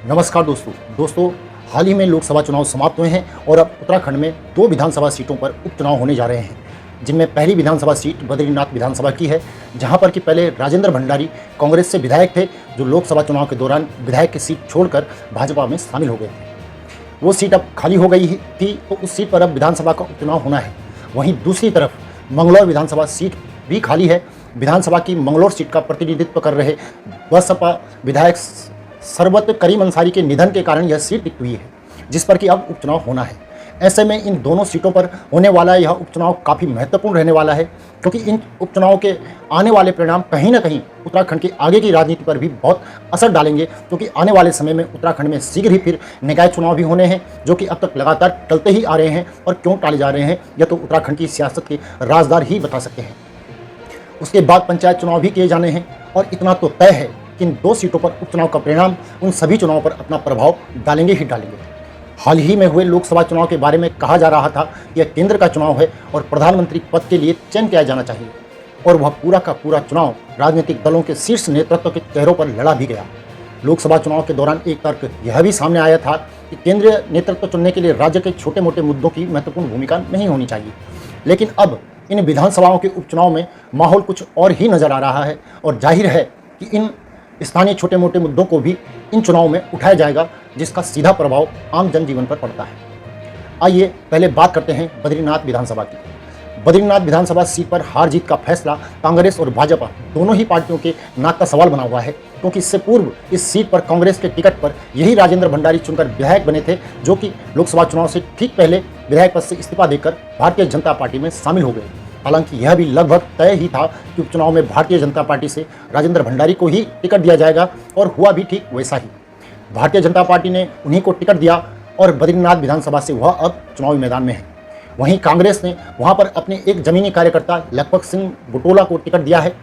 नमस्कार दोस्तों, हाल ही में लोकसभा चुनाव समाप्त हुए हैं और अब उत्तराखंड में 2 विधानसभा सीटों पर उपचुनाव होने जा रहे हैं, जिनमें पहली विधानसभा सीट बद्रीनाथ विधानसभा की है, जहां पर कि पहले राजेंद्र भंडारी कांग्रेस से विधायक थे, जो लोकसभा चुनाव के दौरान विधायक की सीट छोड़कर भाजपा में शामिल हो गए थे। वो सीट अब खाली हो गई थी, तो उस सीट पर अब विधानसभा का उपचुनाव होना है। वहीं दूसरी तरफ मंगलौर विधानसभा सीट भी खाली है। विधानसभा की मंगलौर सीट का प्रतिनिधित्व कर रहे बसपा विधायक सरबत करीम अंसारी के निधन के कारण यह सीट रिक्त हुई है, जिस पर कि अब उपचुनाव होना है। ऐसे में इन दोनों सीटों पर होने वाला यह उपचुनाव काफ़ी महत्वपूर्ण रहने वाला है, क्योंकि इन उपचुनाव के आने वाले परिणाम कहीं ना कहीं उत्तराखंड की आगे की राजनीति पर भी बहुत असर डालेंगे, क्योंकि आने वाले समय में उत्तराखंड में शीघ्र ही फिर निकाय चुनाव भी होने हैं, जो कि अब तक लगातार टलते ही आ रहे हैं। और क्यों टाले जा रहे हैं, यह तो उत्तराखंड की सियासत के राजदार ही बता सकते हैं। उसके बाद पंचायत चुनाव भी किए जाने हैं, और इतना तो तय है कि इन 2 सीटों पर उपचुनाव का परिणाम उन सभी चुनावों पर अपना प्रभाव डालेंगे ही डालेंगे। हाल ही में हुए लोकसभा चुनाव के बारे में कहा जा रहा था कि यह केंद्र का चुनाव है और प्रधानमंत्री पद के लिए चयन किया जाना चाहिए, और वह पूरा का पूरा चुनाव राजनीतिक दलों के शीर्ष नेतृत्व के चेहरों पर लड़ा भी गया। लोकसभा चुनाव के दौरान एक तर्क यह भी सामने आया था कि केंद्रीय नेतृत्व चुनने के लिए राज्य के छोटे मोटे मुद्दों की महत्वपूर्ण भूमिका नहीं होनी चाहिए, लेकिन अब इन विधानसभाओं के उपचुनाव में माहौल कुछ और ही नजर आ रहा है, और जाहिर है कि इन स्थानीय छोटे मोटे मुद्दों को भी इन चुनाव में उठाया जाएगा, जिसका सीधा प्रभाव आम जनजीवन पर पड़ता है। आइए पहले बात करते हैं बद्रीनाथ विधानसभा की। बद्रीनाथ विधानसभा सीट पर हार जीत का फैसला कांग्रेस और भाजपा दोनों ही पार्टियों के नाक का सवाल बना हुआ है, क्योंकि इससे पूर्व इस सीट पर कांग्रेस के टिकट पर यही राजेंद्र भंडारी चुनकर विधायक बने थे, जो कि लोकसभा चुनाव से ठीक पहले विधायक पद से इस्तीफा देकर भारतीय जनता पार्टी में शामिल हो गए। हालांकि यह भी लगभग तय ही था कि उपचुनाव में भारतीय जनता पार्टी से राजेंद्र भंडारी को ही टिकट दिया जाएगा, और हुआ भी ठीक वैसा ही। भारतीय जनता पार्टी ने उन्हीं को टिकट दिया और बद्रीनाथ विधानसभा से वह अब चुनावी मैदान में है। वहीं कांग्रेस ने वहां पर अपने एक जमीनी कार्यकर्ता लखपत सिंह बुटोला को टिकट दिया है।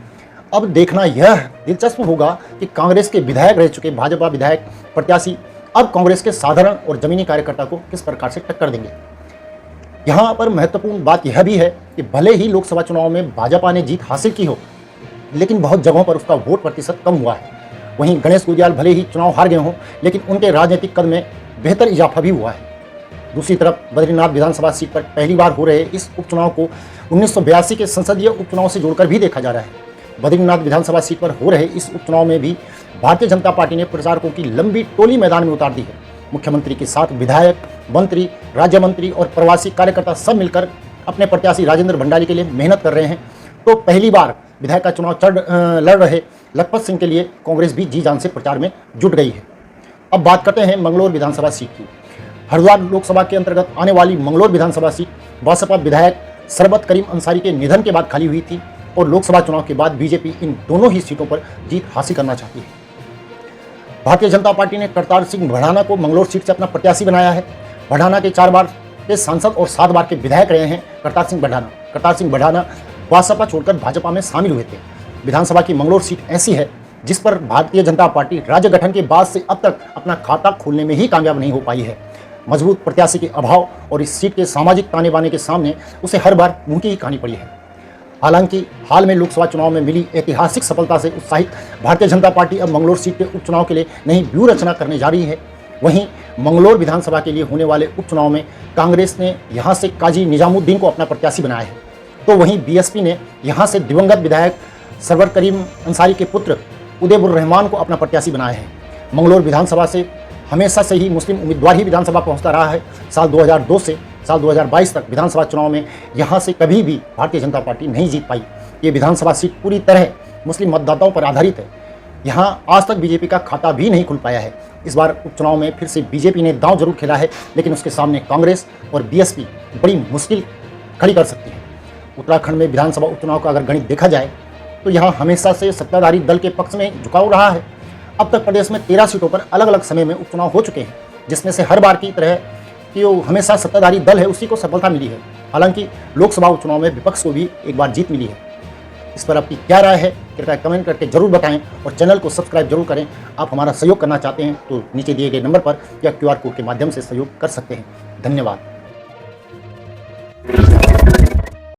अब देखना यह दिलचस्प होगा कि कांग्रेस के विधायक रह चुके भाजपा विधायक प्रत्याशी अब कांग्रेस के साधारण और जमीनी कार्यकर्ता को किस प्रकार से टक्कर देंगे। यहाँ पर महत्वपूर्ण बात यह भी है कि भले ही लोकसभा चुनाव में भाजपा ने जीत हासिल की हो, लेकिन बहुत जगहों पर उसका वोट प्रतिशत कम हुआ है। वहीं गणेश गुजियाल भले ही चुनाव हार गए हों, लेकिन उनके राजनीतिक कद में बेहतर इजाफा भी हुआ है। दूसरी तरफ बद्रीनाथ विधानसभा सीट पर पहली बार हो रहे इस उपचुनाव को 1982 के संसदीय उपचुनाव से जोड़कर भी देखा जा रहा है। बद्रीनाथ विधानसभा सीट पर हो रहे इस उपचुनाव में भी भारतीय जनता पार्टी ने प्रचारकों की लंबी टोली मैदान में उतार दी है। मुख्यमंत्री के साथ विधायक, मंत्री, राज्य मंत्री और प्रवासी कार्यकर्ता सब मिलकर अपने प्रत्याशी राजेंद्र भंडारी के लिए मेहनत कर रहे हैं। तो पहली बार विधायक का चुनाव लड़ रहे लखपत सिंह के लिए कांग्रेस भी जी जान से प्रचार में जुट गई है। अब बात करते हैं मंगलौर विधानसभा सीट की। हरिद्वार लोकसभा के अंतर्गत आने वाली मंगलौर विधानसभा सीट बसपा विधायक सरबत करीम अंसारी के निधन के बाद खाली हुई थी, और लोकसभा चुनाव के बाद बीजेपी इन दोनों ही सीटों पर जीत हासिल करना चाहती है। भारतीय जनता पार्टी ने करतार सिंह बढ़ाना को मंगलौर सीट से अपना प्रत्याशी बनाया है। बढ़ाना के 4 बार के सांसद और 7 बार के विधायक रहे हैं करतार सिंह बढ़ाना बसपा छोड़कर भाजपा में शामिल हुए थे। विधानसभा की मंगलौर सीट ऐसी है जिस पर भारतीय जनता पार्टी राज्य गठन के बाद से अब तक अपना खाता खोलने में ही कामयाब नहीं हो पाई है। मजबूत प्रत्याशी के अभाव और इस सीट के सामाजिक ताने बाने के सामने उसे हर बार मुंह की ही कहानी पड़ी है। हालांकि हाल में लोकसभा चुनाव में मिली ऐतिहासिक सफलता से उत्साहित भारतीय जनता पार्टी अब मंगलौर सीट के उपचुनाव के लिए नई व्यूह रचना करने जा रही है। वहीं मंगलौर विधानसभा के लिए होने वाले उपचुनाव में कांग्रेस ने यहां से काजी निजामुद्दीन को अपना प्रत्याशी बनाया है, तो वहीं बीएसपी ने यहां से दिवंगत विधायक सरवर करीम अंसारी के पुत्र उदयबुर रहमान को अपना प्रत्याशी बनाया है। मंगलौर विधानसभा से हमेशा से ही मुस्लिम उम्मीदवार ही विधानसभा पहुंचता रहा है। साल 2002 से साल 2022 तक विधानसभा चुनाव में यहां से कभी भी भारतीय जनता पार्टी नहीं जीत पाई। ये विधानसभा सीट पूरी तरह मुस्लिम मतदाताओं पर आधारित है। यहां आज तक बीजेपी का खाता भी नहीं खुल पाया है। इस बार उपचुनाव में फिर से बीजेपी ने दांव जरूर खेला है, लेकिन उसके सामने कांग्रेस और बीएसपी बड़ी मुश्किल खड़ी कर सकती है। उत्तराखंड में विधानसभा उपचुनाव का अगर गणित देखा जाए तो यहाँ हमेशा से सत्ताधारी दल के पक्ष में झुकाव रहा है। अब तक प्रदेश में 13 सीटों पर अलग अलग समय में उपचुनाव हो चुके हैं, जिसमें से हर बार की तरह कि वो हमेशा सत्ताधारी दल है उसी को सफलता मिली है। हालांकि लोकसभा उपचुनाव में विपक्ष को भी एक बार जीत मिली है। इस पर आपकी क्या राय है कृपया कमेंट करके जरूर बताएं, और चैनल को सब्सक्राइब जरूर करें। आप हमारा सहयोग करना चाहते हैं तो नीचे दिए गए नंबर पर या QR कोड के माध्यम से सहयोग कर सकते हैं। धन्यवाद।